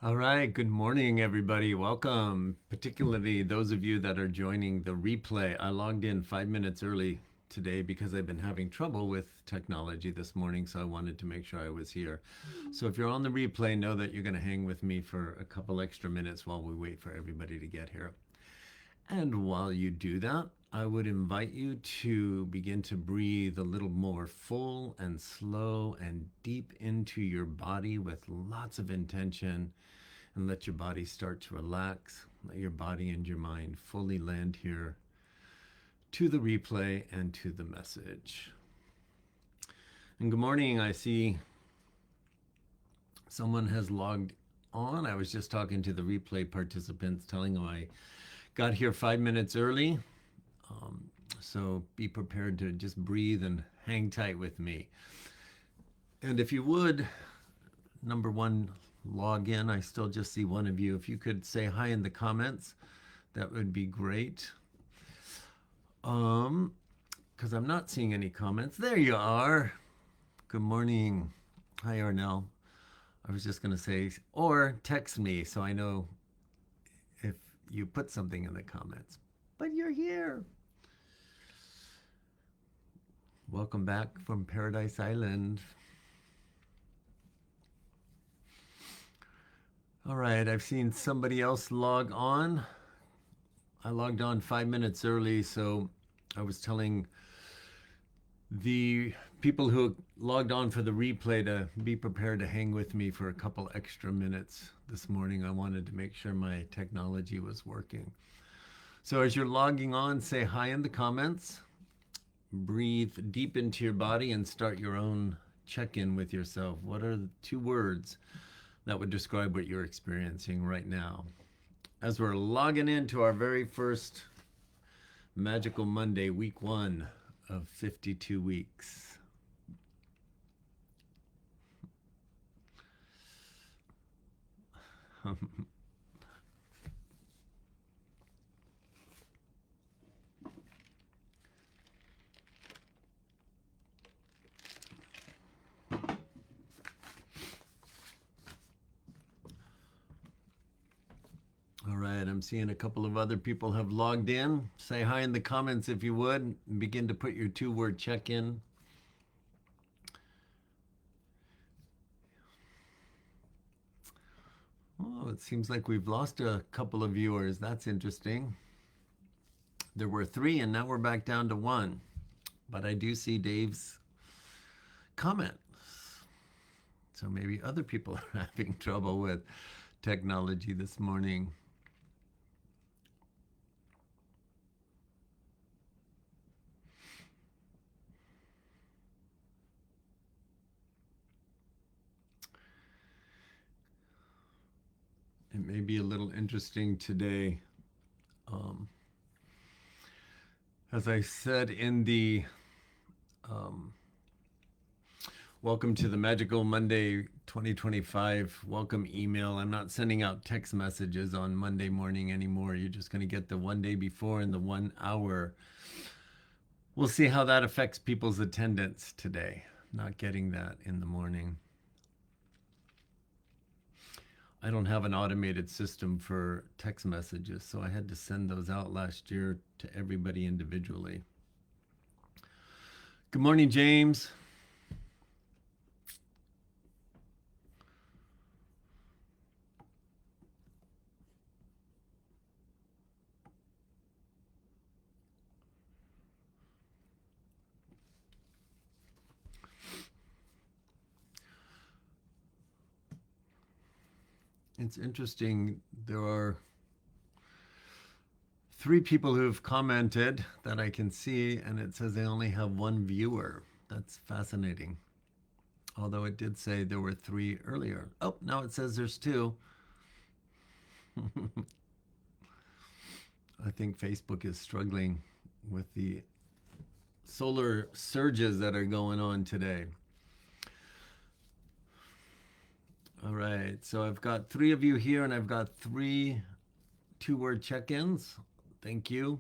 All right, good morning, everybody. Welcome, particularly those of you that are joining the replay. I logged in 5 minutes early today because I've been having trouble with technology this morning, so I wanted to make sure I was here. So if you're on the replay, know that you're going to hang with me for a couple extra minutes while we wait for everybody to get here. And while you do that, I would invite you to begin to breathe a little more full and slow and deep into your body with lots of intention, and let your body start to relax. Let your body and your mind fully land here to the replay and to the message. And good morning. I see someone has logged on. I was just talking to the replay participants, telling them I got here 5 minutes early. So be prepared to just breathe and hang tight with me. And if you would, number one, log in. I still just see one of you. If you could say hi in the comments, that would be great. Because I'm not seeing any comments. There you are. Good morning. Hi, Arnell. I was just going to say, or text me so I know if you put something in the comments. But you're here. Welcome back from Paradise Island. All right, I've seen somebody else log on. I logged on 5 minutes early, so I was telling the people who logged on for the replay to be prepared to hang with me for a couple extra minutes this morning. I wanted to make sure my technology was working. So as you're logging on, say hi in the comments. Breathe deep into your body and start your own check-in with yourself. What are the 2 words that would describe what you're experiencing right now? As we're logging into our very first Magical Monday, week 1 of 52 weeks. All right, I'm seeing a couple of other people have logged in. Say hi in the comments if you would. And begin to put your 2-word check in. Oh, it seems like we've lost a couple of viewers. That's interesting. There were 3 and now we're back down to 1. But I do see Dave's comment. So maybe other people are having trouble with technology this morning. It may be a little interesting today. As I said in the welcome to the Magical Monday 2025 welcome email, I'm not sending out text messages on Monday morning anymore. You're just going to get the 1 day before and the 1 hour. We'll see how that affects people's attendance today, not getting that in the morning. I don't have an automated system for text messages, so I had to send those out last year to everybody individually. Good morning, James. It's interesting. There are 3 people who've commented that I can see, and it says they only have 1 viewer. That's fascinating. Although it did say there were 3 earlier. Oh, now it says there's 2. I think Facebook is struggling with the solar surges that are going on today. All right, so I've got 3 of you here, and I've got 3 2-word check-ins. Thank you.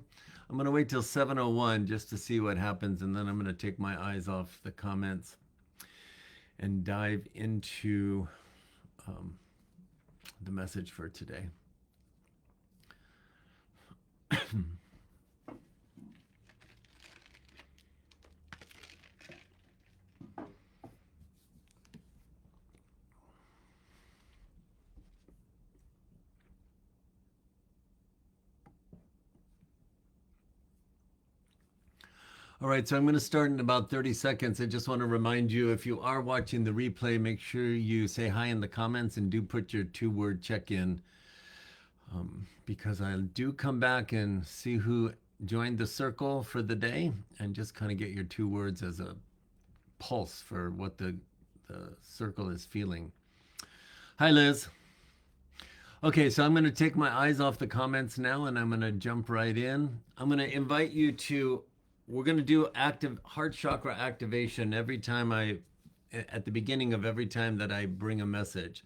I'm going to wait till 7:01 just to see what happens, and then I'm going to take my eyes off the comments and dive into the message for today. All right, so I'm going to start in about 30 seconds. I just want to remind you, if you are watching the replay, make sure you say hi in the comments and do put your 2-word check-in, because I do come back and see who joined the circle for the day and just kind of get your 2 words as a pulse for what the circle is feeling. Hi, Liz. Okay, so I'm going to take my eyes off the comments now and I'm going to jump right in. I'm going to invite you to, we're going to do active heart chakra activation every time at the beginning of every time that I bring a message.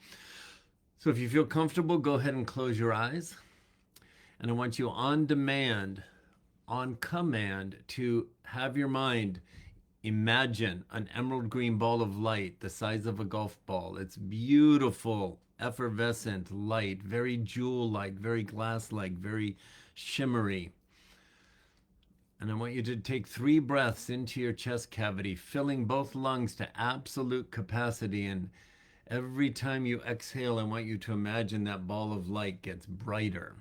So if you feel comfortable, go ahead and close your eyes. And I want you on demand, on command, to have your mind imagine an emerald green ball of light the size of a golf ball. It's beautiful, effervescent light, very jewel-like, very glass-like, very shimmery. And I want you to take 3 breaths into your chest cavity, filling both lungs to absolute capacity. And every time you exhale, I want you to imagine that ball of light gets brighter.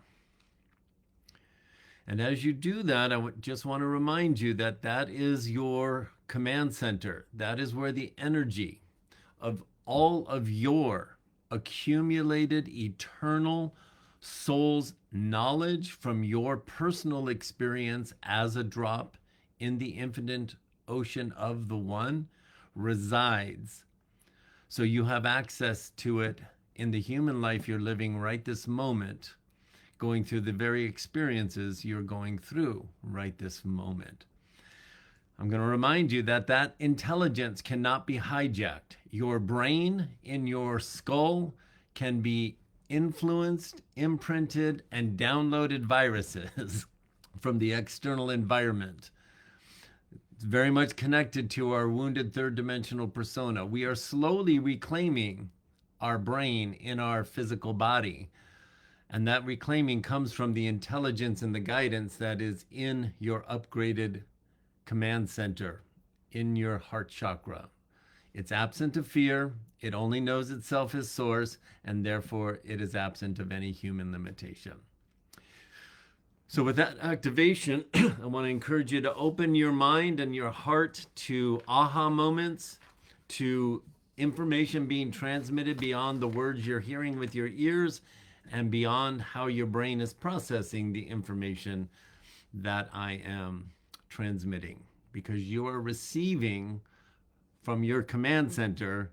And as you do that, I just want to remind you that that is your command center. That is where the energy of all of your accumulated eternal soul's knowledge from your personal experience as a drop in the infinite ocean of the One resides. So you have access to it in the human life you're living right this moment, going through the very experiences you're going through right this moment. I'm going to remind you that that intelligence cannot be hijacked. Your brain in your skull can be influenced, imprinted, and downloaded viruses from the external environment. It's very much connected to our wounded third dimensional persona. We are slowly reclaiming our brain in our physical body. And that reclaiming comes from the intelligence and the guidance that is in your upgraded command center, in your heart chakra. It's absent of fear. It only knows itself as source, and therefore it is absent of any human limitation. So with that activation, I want to encourage you to open your mind and your heart to aha moments, to information being transmitted beyond the words you're hearing with your ears, and beyond how your brain is processing the information that I am transmitting. Because you are receiving from your command center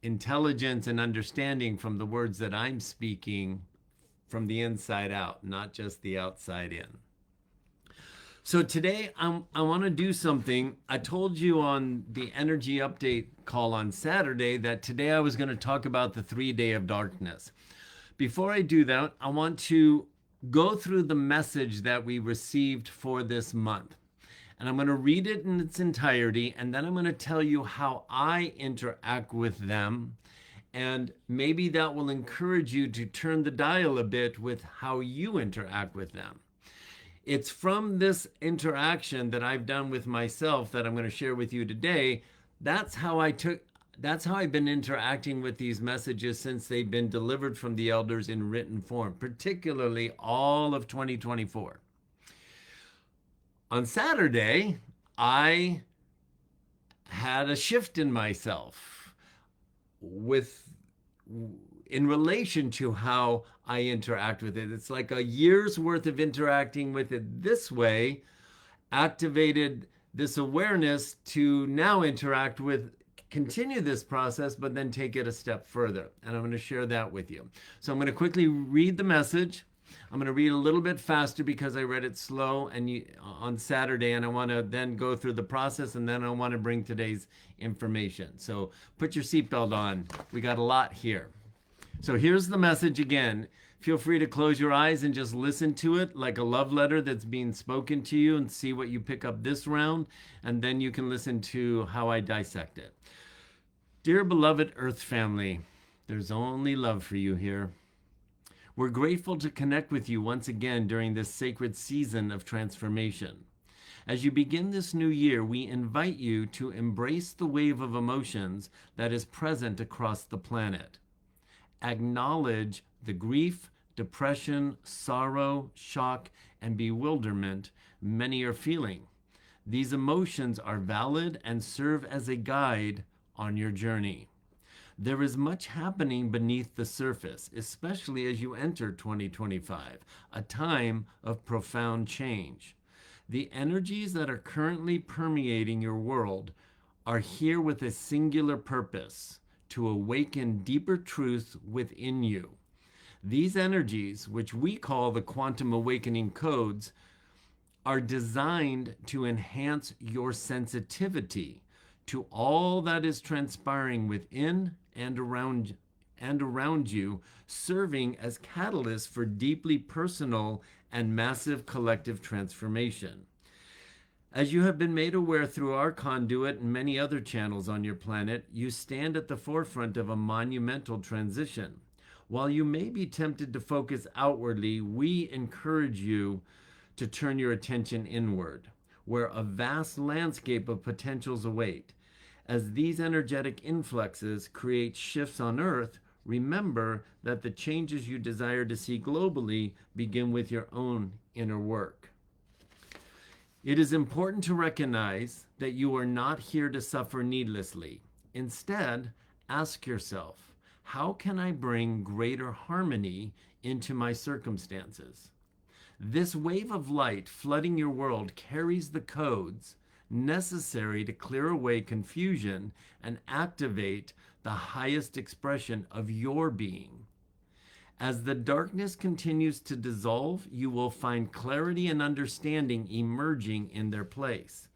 intelligence and understanding from the words that I'm speaking from the inside out, not just the outside in. So today I want to do something. I told you on the energy update call on Saturday that today I was going to talk about the 3-day of darkness. Before I do that, I want to go through the message that we received for this month. And I'm going to read it in its entirety, and then I'm going to tell you how I interact with them. And maybe that will encourage you to turn the dial a bit with how you interact with them. It's from this interaction that I've done with myself that I'm going to share with you today. That's how I've been interacting with these messages since they've been delivered from the elders in written form, particularly all of 2024. On Saturday, I had a shift in myself in relation to how I interact with it. It's like a year's worth of interacting with it this way activated this awareness to now continue this process, but then take it a step further. And I'm going to share that with you. So I'm going to quickly read the message. I'm going to read a little bit faster because I read it slow on Saturday, and I want to then go through the process, and then I want to bring today's information. So put your seatbelt on. We got a lot here. So here's the message again. Feel free to close your eyes and just listen to it like a love letter that's being spoken to you and see what you pick up this round, and then you can listen to how I dissect it. Dear beloved Earth family, There's only love for you here. We're grateful to connect with you once again during this sacred season of transformation. As you begin this new year, we invite you to embrace the wave of emotions that is present across the planet. Acknowledge the grief, depression, sorrow, shock, and bewilderment many are feeling. These emotions are valid and serve as a guide on your journey. There is much happening beneath the surface, especially as you enter 2025, a time of profound change. The energies that are currently permeating your world are here with a singular purpose: to awaken deeper truth within you. These energies, which we call the quantum awakening codes, are designed to enhance your sensitivity to all that is transpiring within and around you, serving as catalysts for deeply personal and massive collective transformation. As you have been made aware through our conduit and many other channels on your planet, you stand at the forefront of a monumental transition. While you may be tempted to focus outwardly, we encourage you to turn your attention inward, where a vast landscape of potentials await. As these energetic influxes create shifts on Earth, remember that the changes you desire to see globally begin with your own inner work. It is important to recognize that you are not here to suffer needlessly. Instead, ask yourself, how can I bring greater harmony into my circumstances? This wave of light flooding your world carries the codes necessary to clear away confusion and activate the highest expression of your being. As the darkness continues to dissolve, you will find clarity and understanding emerging in their place.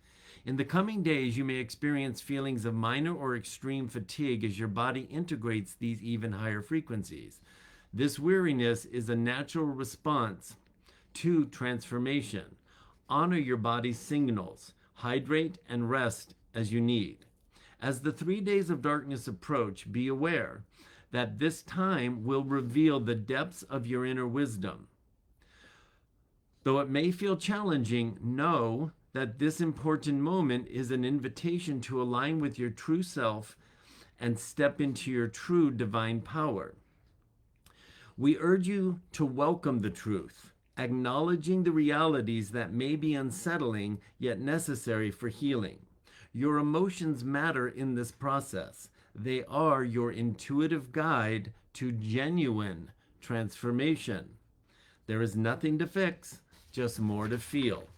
In the coming days, you may experience feelings of minor or extreme fatigue as your body integrates these even higher frequencies. This weariness is a natural response to transformation. Honor your body's signals. Hydrate and rest as you need. As the 3 days of darkness approach, be aware that this time will reveal the depths of your inner wisdom. Though it may feel challenging, know that this important moment is an invitation to align with your true self and step into your true divine power. We urge you to welcome the truth, acknowledging the realities that may be unsettling yet necessary for healing. Your emotions matter in this process. They are your intuitive guide to genuine transformation. There is nothing to fix, just more to feel.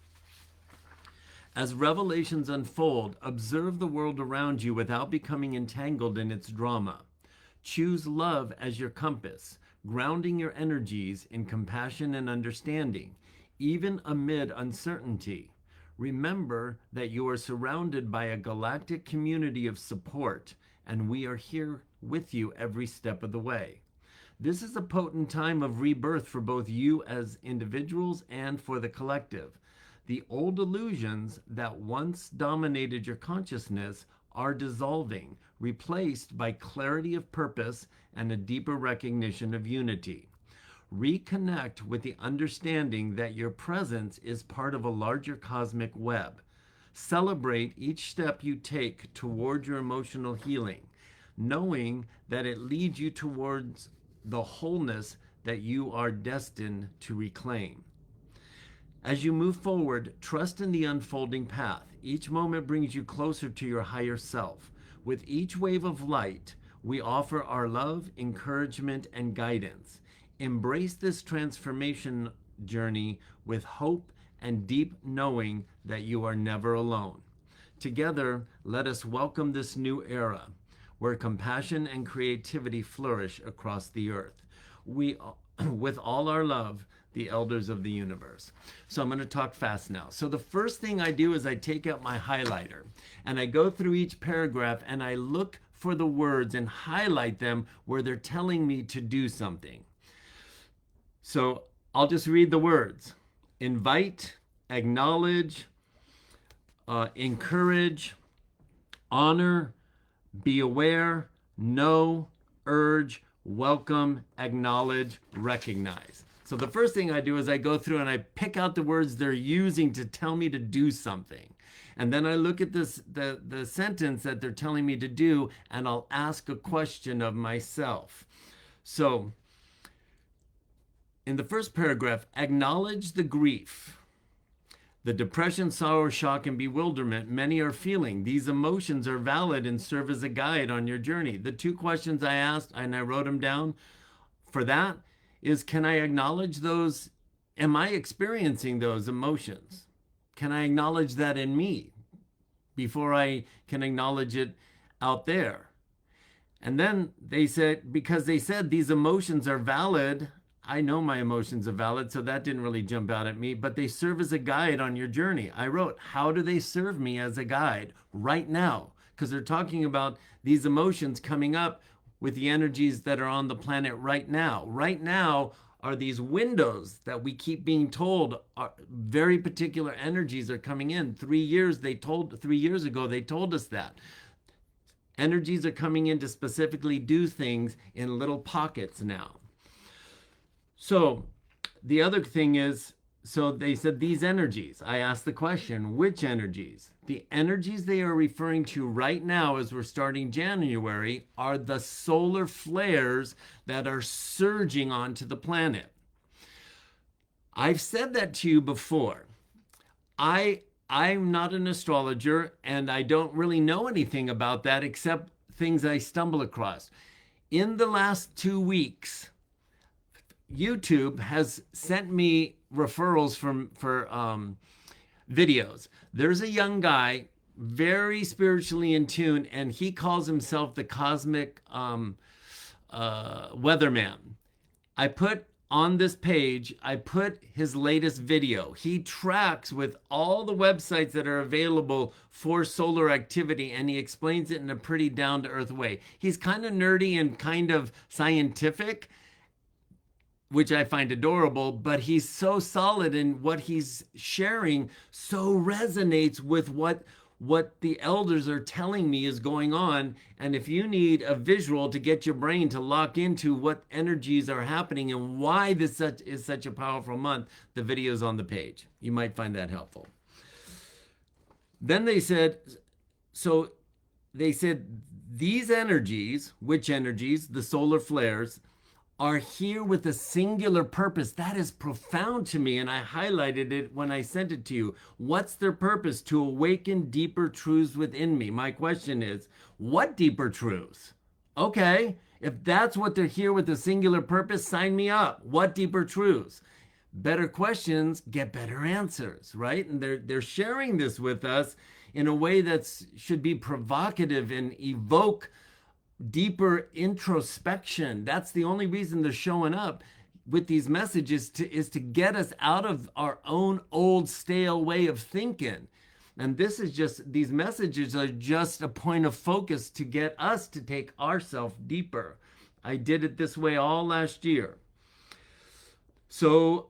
As revelations unfold, observe the world around you without becoming entangled in its drama. Choose love as your compass, grounding your energies in compassion and understanding, even amid uncertainty. Remember that you are surrounded by a galactic community of support, and we are here with you every step of the way. This is a potent time of rebirth for both you as individuals and for the collective. The old illusions that once dominated your consciousness are dissolving, replaced by clarity of purpose and a deeper recognition of unity. Reconnect with the understanding that your presence is part of a larger cosmic web. Celebrate each step you take toward your emotional healing, knowing that it leads you towards the wholeness that you are destined to reclaim. As you move forward, trust in the unfolding path. Each moment brings you closer to your higher self. With each wave of light, we offer our love, encouragement, and guidance. Embrace this transformation journey with hope and deep knowing that you are never alone. Together, let us welcome this new era where compassion and creativity flourish across the earth. We, with all our love, the elders of the universe. So I'm going to talk fast now. So the first thing I do is I take out my highlighter and I go through each paragraph and I look for the words and highlight them where they're telling me to do something. So I'll just read the words: invite, acknowledge, encourage, honor, be aware, know, urge, welcome, acknowledge, recognize. So the first thing I do is I go through and I pick out the words they're using to tell me to do something. And then I look at the sentence that they're telling me to do, and I'll ask a question of myself. So in the first paragraph, acknowledge the grief, the depression, sorrow, shock, and bewilderment many are feeling. These emotions are valid and serve as a guide on your journey. The two questions I asked, and I wrote them down for that, is can I acknowledge those? Am I experiencing those emotions? Can I acknowledge that in me before I can acknowledge it out there? And then they said, because they said these emotions are valid, I know my emotions are valid, so that didn't really jump out at me, but they serve as a guide on your journey. I wrote, how do they serve me as a guide right now? Because they're talking about these emotions coming up with the energies that are on the planet right now. Right now are these windows that we keep being told are very particular energies are coming in. 3 years ago, they told us that. Energies are coming in to specifically do things in little pockets now. So the other thing is, so they said these energies. I asked the question, which energies? The energies they are referring to right now as we're starting January are the solar flares that are surging onto the planet. I've said that to you before. I'm not an astrologer, and I don't really know anything about that except things I stumble across. In the last 2 weeks, YouTube has sent me referrals for videos. There's a young guy, very spiritually in tune, and he calls himself the cosmic weatherman. I put on this page, I put his latest video. He tracks with all the websites that are available for solar activity, and he explains it in a pretty down-to-earth way. He's kind of nerdy and kind of scientific, which I find adorable, but he's so solid in what he's sharing, so resonates with what the elders are telling me is going on. And if you need a visual to get your brain to lock into what energies are happening and why this is such a powerful month, the video's on the page. You might find that helpful. Then they said, these energies, which energies? The solar flares, are here with a singular purpose. That is profound to me, and I highlighted it when I sent it to you. What's their purpose? To awaken deeper truths within me. My question is, what deeper truths? Okay, if that's what they're here with a singular purpose, sign me up. What deeper truths? Better questions get better answers, right? And they're sharing this with us in a way that should be provocative and evoke deeper introspection. That's the only reason they're showing up with these messages is to get us out of our own old stale way of thinking. And this is just, these messages are just a point of focus to get us to take ourselves deeper. I did it this way all last year. So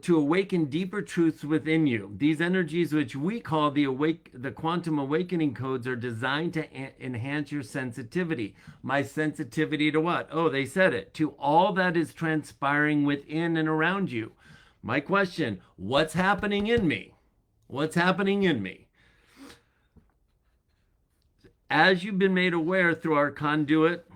to awaken deeper truths within you. These energies, which we call the quantum awakening codes, are designed to enhance your sensitivity. My sensitivity to what? Oh, they said it. To all that is transpiring within and around you. My question, what's happening in me? What's happening in me? As you've been made aware through our conduit,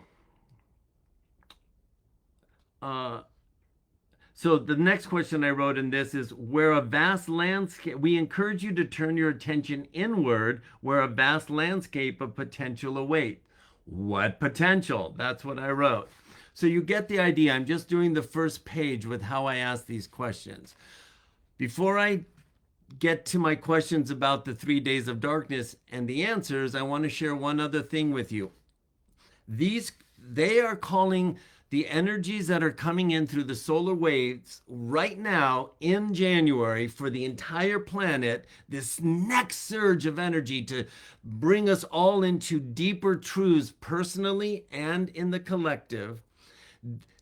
so the next question I wrote in this is, where a vast landscape, we encourage you to turn your attention inward, where a vast landscape of potential await. What potential? That's what I wrote. So you get the idea. I'm just doing the first page with how I ask these questions. Before I get to my questions about the 3 days of darkness and the answers, I want to share one other thing with you. They are calling the energies that are coming in through the solar waves right now in January for the entire planet, this next surge of energy to bring us all into deeper truths personally and in the collective.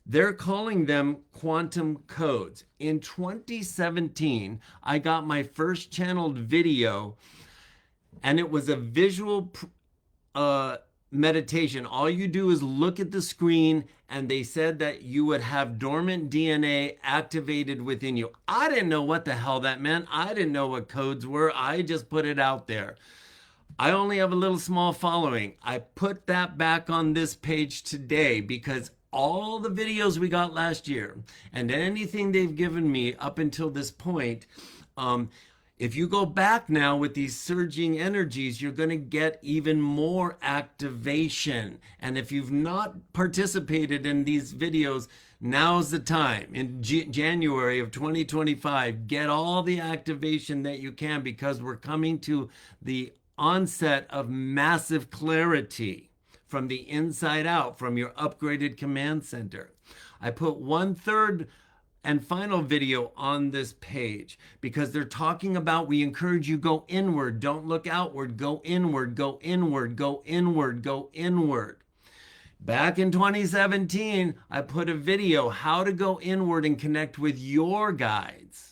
They're calling them quantum codes. In 2017, I got my first channeled video, and it was a visual meditation. All you do is look at the screen, and they said that you would have dormant DNA activated within you. I didn't know what the hell that meant. I didn't know what codes were. I just put it out there. I only have a little small following. I put that back on this page today because all the videos we got last year and anything they've given me up until this point, if you go back now with these surging energies, you're going to get even more activation. And if you've not participated in these videos, now's the time. In January of 2025, get all the activation that you can, because we're coming to the onset of massive clarity from the inside out, from your upgraded command center. I put 1/3 and final video on this page because they're talking about, we encourage you go inward, don't look outward, go inward, go inward, go inward, go inward. Back in 2017, I put a video, how to go inward and connect with your guides.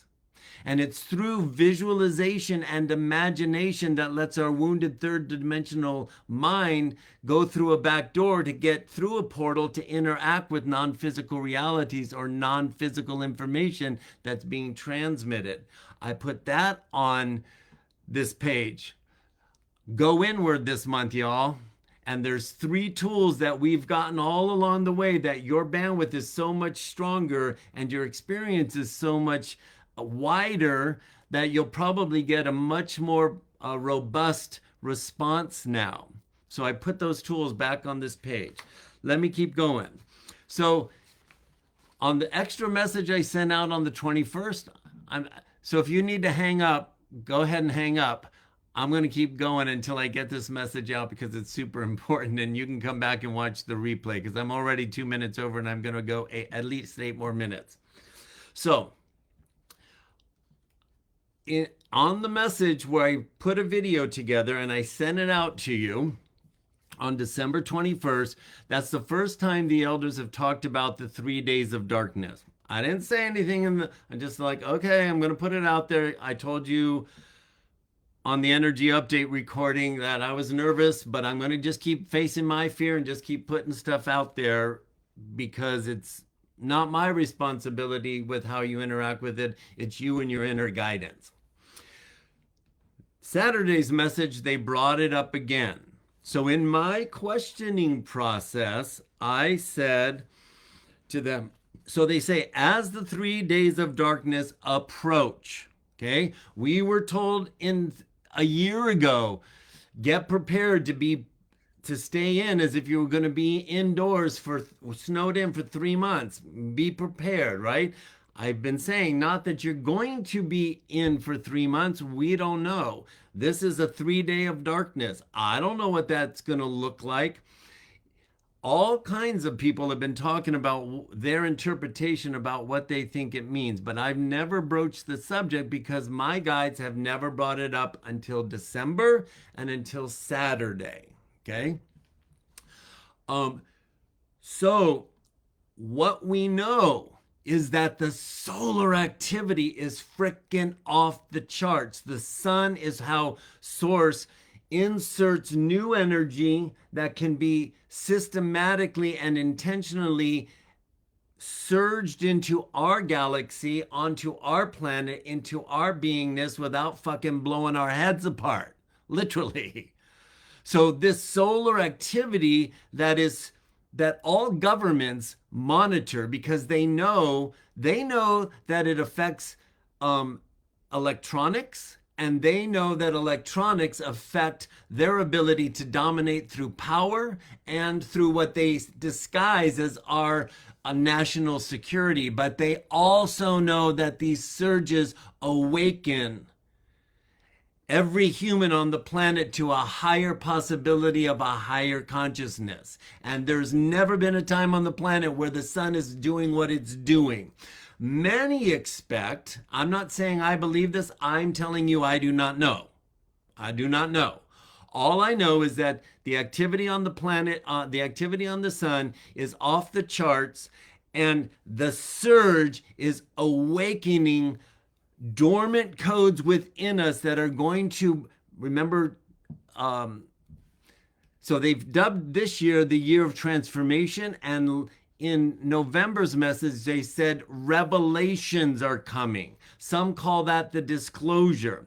And it's through visualization and imagination that lets our wounded third dimensional mind go through a back door to get through a portal to interact with non-physical realities or non-physical information that's being transmitted. I put that on this page. Go inward this month, y'all. And there's 3 tools that we've gotten all along the way that your bandwidth is so much stronger and your experience is so much wider that you'll probably get a much more robust response now. So I put those tools back on this page. Let me keep going. So on the extra message I sent out on the 21st, so if you need to hang up, go ahead and hang up. I'm going to keep going until I get this message out because it's super important, and you can come back and watch the replay because I'm already 2 minutes over and I'm going to go at least 8 more minutes. So on the message where I put a video together and I sent it out to you on December 21st, that's the first time the elders have talked about the 3 days of darkness. I didn't say anything I'm just like, okay, I'm going to put it out there. I told you on the energy update recording that I was nervous, but I'm going to just keep facing my fear and just keep putting stuff out there because it's not my responsibility with how you interact with it. It's you and your inner guidance. Saturday's message, they brought it up again. So in my questioning process, I said to them, so they say, as the 3 days of darkness approach, okay, we were told a year ago, get prepared to stay in as if you were going to be indoors snowed in for 3 months. Be prepared, right? I've been saying not that you're going to be in for 3 months. We don't know. This is a 3-day of darkness. I don't know what that's going to look like. All kinds of people have been talking about their interpretation about what they think it means, but I've never broached the subject because my guides have never brought it up until December and until Saturday. Okay. So what we know is that the solar activity is frickin' off the charts. The sun is how Source inserts new energy that can be systematically and intentionally surged into our galaxy, onto our planet, into our beingness without fucking blowing our heads apart, literally. So this solar activity that all governments monitor because they know that it affects electronics, and they know that electronics affect their ability to dominate through power and through what they disguise as our national security. But they also know that these surges awaken every human on the planet to a higher possibility of a higher consciousness. And there's never been a time on the planet where the sun is doing what it's doing. Many expect, I'm not saying I believe this, I'm telling you I do not know. I do not know. All I know is that the activity on the planet, the activity on the sun is off the charts, and the surge is awakening dormant codes within us that are going to, remember, So they've dubbed this year the year of transformation. And in November's message, they said revelations are coming. Some call that the disclosure.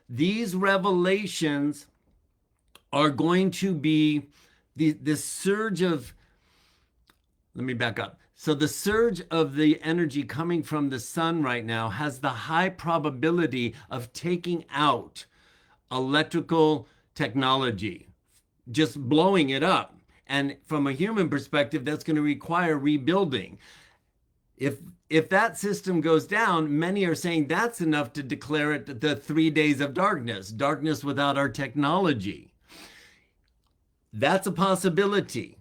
These revelations are going to be this surge of, let me back up. So the surge of the energy coming from the sun right now has the high probability of taking out electrical technology, just blowing it up. And from a human perspective, that's going to require rebuilding. If that system goes down, many are saying that's enough to declare it the 3 days of darkness without our technology. That's a possibility.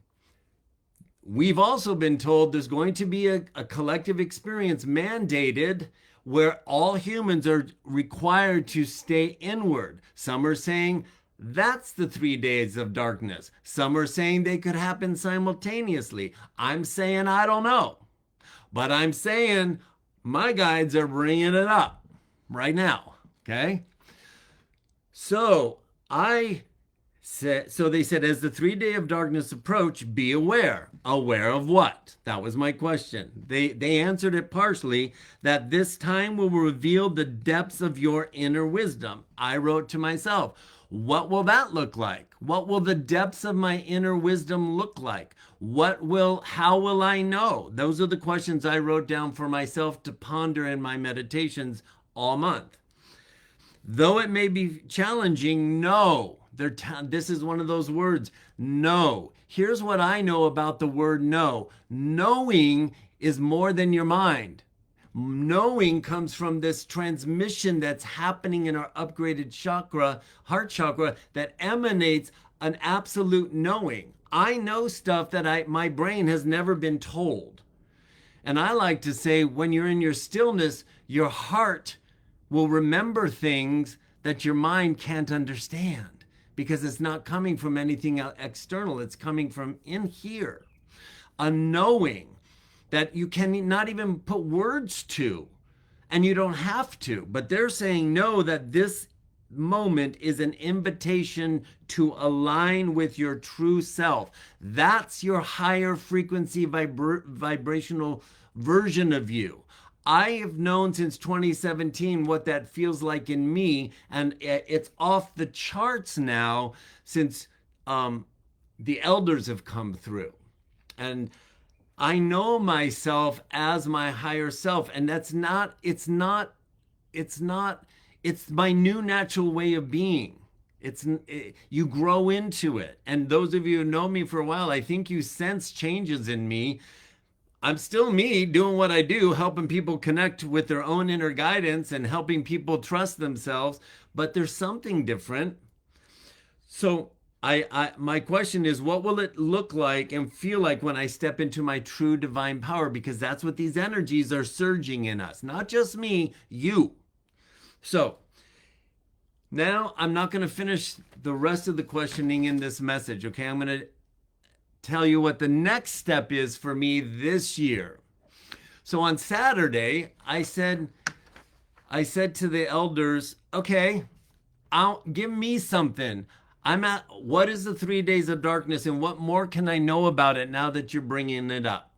We've also been told there's going to be a collective experience mandated where all humans are required to stay inward. Some are saying that's the 3 days of darkness. Some are saying they could happen simultaneously. I'm saying I don't know. But I'm saying my guides are bringing it up right now, okay? So they said, as the 3 day of darkness approach, be aware. Aware of what? That was my question. They answered it partially, that this time will reveal the depths of your inner wisdom. I wrote to myself, what will that look like? What will the depths of my inner wisdom look like? How will I know? Those are the questions I wrote down for myself to ponder in my meditations all month. Though it may be challenging, no. This is one of those words, no. Here's what I know about the word no. Knowing is more than your mind. Knowing comes from this transmission that's happening in our upgraded chakra, heart chakra, that emanates an absolute knowing. I know stuff that my brain has never been told. And I like to say, when you're in your stillness, your heart will remember things that your mind can't understand, because it's not coming from anything external. It's coming from in here. A knowing that you can not even put words to, and you don't have to. But they're saying, no, that this moment is an invitation to align with your true self. That's your higher frequency vibrational version of you. I have known since 2017 what that feels like in me, and it's off the charts now since the elders have come through. And I know myself as my higher self, and it's my new natural way of being. You grow into it. And those of you who know me for a while, I think you sense changes in me. I'm still me doing what I do, helping people connect with their own inner guidance and helping people trust themselves, but there's something different. So my question is, what will it look like and feel like when I step into my true divine power? Because that's what these energies are surging in us, not just me, you. So now I'm not going to finish the rest of the questioning in this message, okay? I'm going to tell you what the next step is for me this year. So on Saturday, I said to the elders, okay, give me something. What is the 3 days of darkness, and what more can I know about it now that you're bringing it up?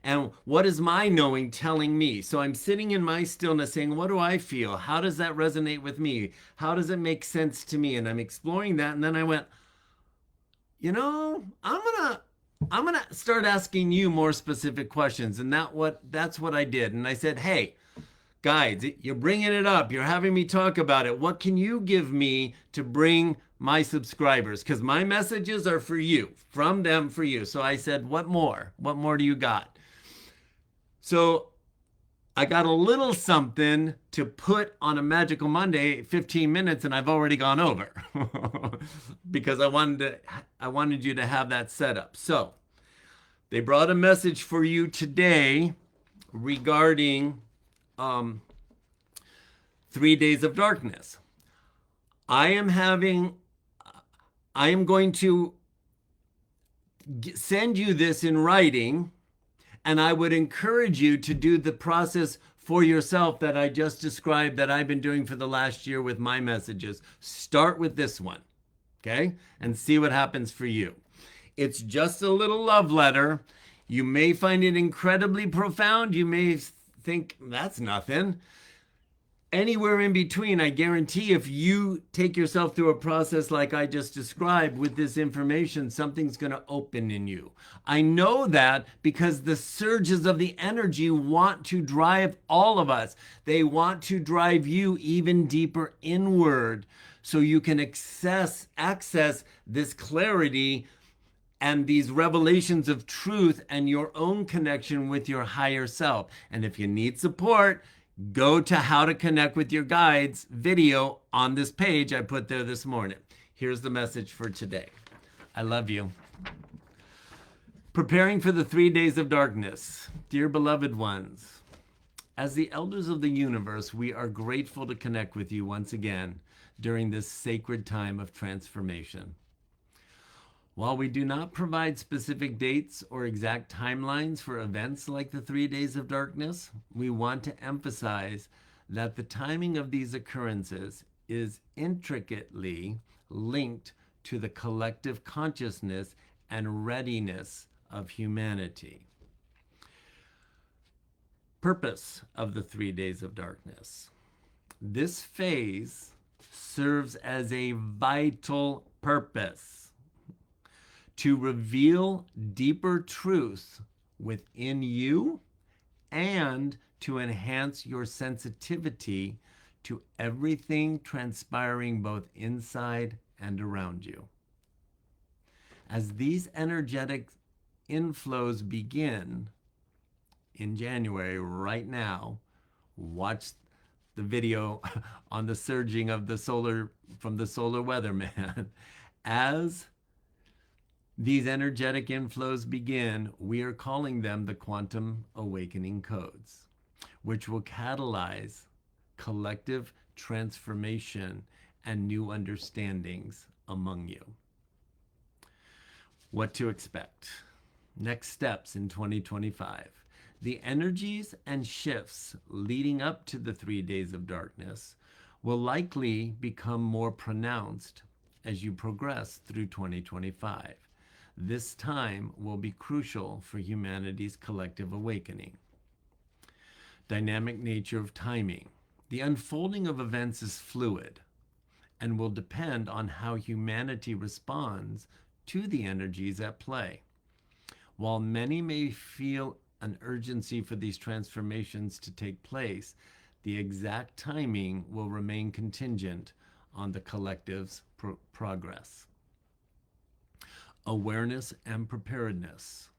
And what is my knowing telling me? So I'm sitting in my stillness saying, what do I feel? How does that resonate with me? How does it make sense to me? And I'm exploring that. And then I went, I'm gonna start asking you more specific questions. And that's what I did. And I said, hey, guys, you're bringing it up. You're having me talk about it. What can you give me to bring my subscribers? Because my messages are for you, from them for you. So I said, what more? What more do you got? So I got a little something to put on a Magical Monday, 15 minutes, and I've already gone over because I wanted you to have that set up. So they brought a message for you today regarding 3 days of darkness. I am going to send you this in writing, and I would encourage you to do the process for yourself that I just described, that I've been doing for the last year with my messages. Start with this one, okay? And see what happens for you. It's just a little love letter. You may find it incredibly profound. You may think that's nothing. Anywhere in between, I guarantee if you take yourself through a process like I just described with this information, something's going to open in you. I know that because the surges of the energy want to drive all of us. They want to drive you even deeper inward so you can access this clarity and these revelations of truth and your own connection with your higher self. And if you need support, go to How to Connect with Your Guides video on this page I put there this morning. Here's the message for today. I love you. Preparing for the 3 days of darkness. Dear beloved ones, as the elders of the universe, we are grateful to connect with you once again during this sacred time of transformation. While we do not provide specific dates or exact timelines for events like the 3 days of darkness, we want to emphasize that the timing of these occurrences is intricately linked to the collective consciousness and readiness of humanity. Purpose of the 3 days of darkness. This phase serves as a vital purpose to reveal deeper truths within you and to enhance your sensitivity to everything transpiring both inside and around you. As these energetic inflows begin in January, right now, watch the video on the surging of the solar from the solar weatherman. As these energetic inflows begin, we are calling them the quantum awakening codes, which will catalyze collective transformation and new understandings among you. What to expect? Next steps in 2025. The energies and shifts leading up to the 3 days of darkness will likely become more pronounced as you progress through 2025. This time will be crucial for humanity's collective awakening. Dynamic nature of timing. The unfolding of events is fluid and will depend on how humanity responds to the energies at play. While many may feel an urgency for these transformations to take place, the exact timing will remain contingent on the collective's progress. Awareness and preparedness.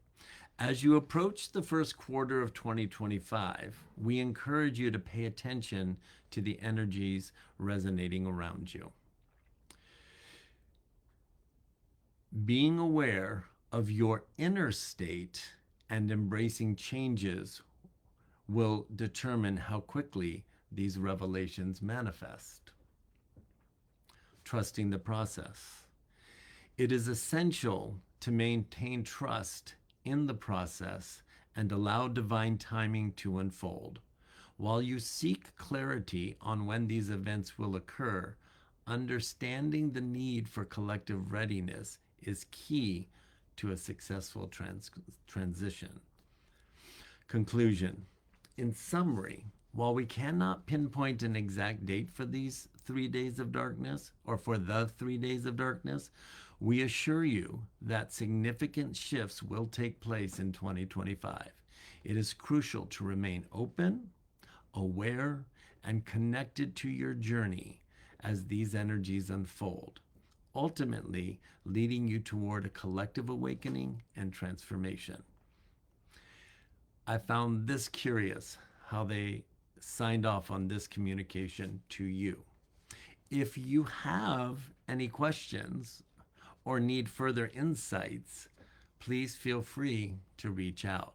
As you approach the first quarter of 2025, we encourage you to pay attention to the energies resonating around you. Being aware of your inner state and embracing changes will determine how quickly these revelations manifest. Trusting the process. It is essential to maintain trust in the process and allow divine timing to unfold. While you seek clarity on when these events will occur, understanding the need for collective readiness is key to a successful transition. Conclusion. In summary, while we cannot pinpoint an exact date for these 3 days of darkness or for the 3 days of darkness, we assure you that significant shifts will take place in 2025. It is crucial to remain open, aware, and connected to your journey as these energies unfold, ultimately leading you toward a collective awakening and transformation. I found this curious how they signed off on this communication to you. If you have any questions or need further insights, please feel free to reach out.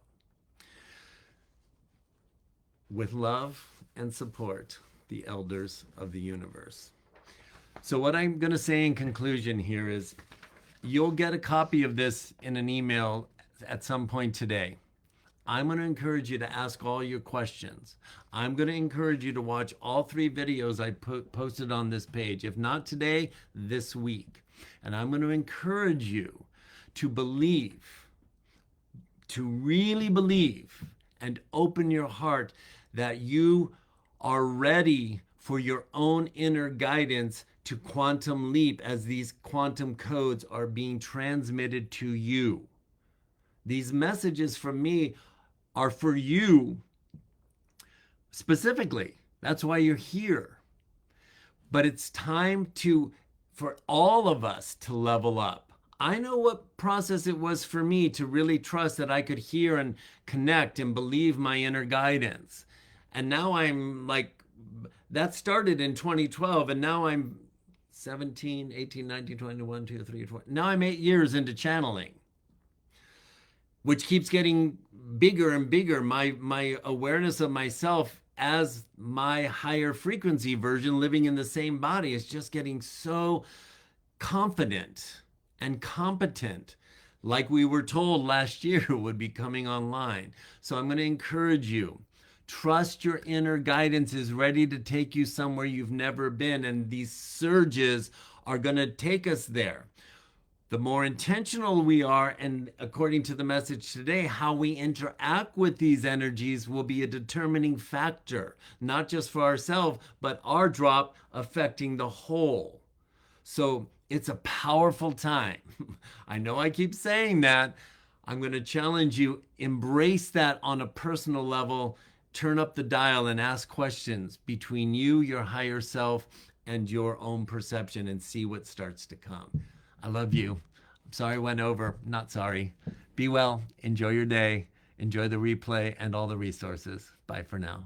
With love and support, the elders of the universe. So what I'm going to say in conclusion here is you'll get a copy of this in an email at some point today. I'm going to encourage you to ask all your questions. I'm going to encourage you to watch all 3 videos I posted on this page. If not today, this week. And I'm going to encourage you to believe, to really believe, and open your heart that you are ready for your own inner guidance to quantum leap as these quantum codes are being transmitted to you. These messages from me are for you specifically. That's why you're here. But it's time for all of us to level up. I know what process it was for me to really trust that I could hear and connect and believe my inner guidance. And now I'm like, that started in 2012, and now I'm 17, 18, 19, 21, 2, 3, 4. Now I'm 8 years into channeling, which keeps getting bigger and bigger. My awareness of myself as my higher frequency version living in the same body is just getting so confident and competent, like we were told last year would be coming online. So I'm going to encourage you. Trust your inner guidance is ready to take you somewhere you've never been, and these surges are going to take us there. The more intentional we are, and according to the message today, how we interact with these energies will be a determining factor, not just for ourselves, but our drop affecting the whole. So it's a powerful time. I know I keep saying that. I'm going to challenge you, embrace that on a personal level, turn up the dial and ask questions between you, your higher self, and your own perception, and see what starts to come. I love you. I'm sorry I went over. Not sorry. Be well. Enjoy your day. Enjoy the replay and all the resources. Bye for now.